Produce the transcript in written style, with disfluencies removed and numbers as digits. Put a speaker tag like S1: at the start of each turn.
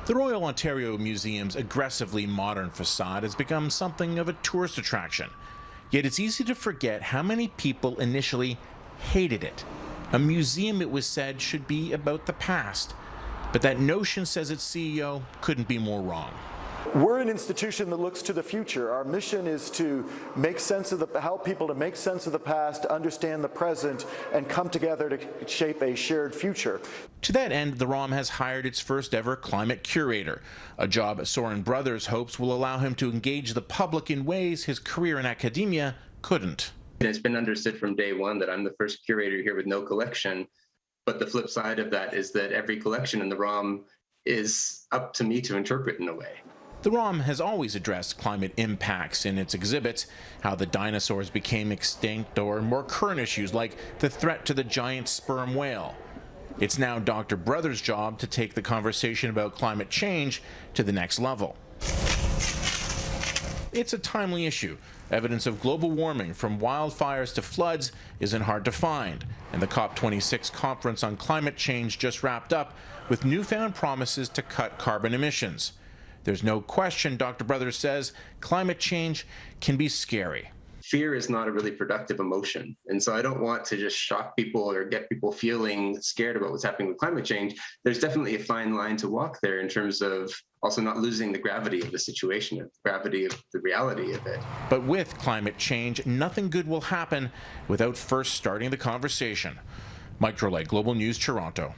S1: The Royal Ontario Museum's aggressively modern facade has become something of a tourist attraction. Yet it's easy to forget how many people initially hated it. A museum, it was said, should be about the past. But that notion, says its CEO, couldn't be more wrong.
S2: We're an institution that looks to the future. Our mission is to make sense of help people to make sense of the past, understand the present, and come together to shape a shared future.
S1: To that end, the ROM has hired its first ever climate curator, a job Soren Brothers hopes will allow him to engage the public in ways his career in academia couldn't.
S3: It's been understood from day one that I'm the first curator here with no collection, but the flip side of that is that every collection in the ROM is up to me to interpret in a way.
S1: The ROM has always addressed climate impacts in its exhibits, how the dinosaurs became extinct, or more current issues like the threat to the giant sperm whale. It's now Dr. Brothers' job to take the conversation about climate change to the next level. It's a timely issue. Evidence of global warming, from wildfires to floods, isn't hard to find, and the COP26 conference on climate change just wrapped up with newfound promises to cut carbon emissions. There's no question, Dr. Brothers says, climate change can be scary.
S3: Fear is not a really productive emotion. And so I don't want to just shock people or get people feeling scared about what's happening with climate change. There's definitely a fine line to walk there in terms of also not losing the gravity of the situation, the gravity of the reality of it.
S1: But with climate change, nothing good will happen without first starting the conversation. Mike Drolet, Global News, Toronto.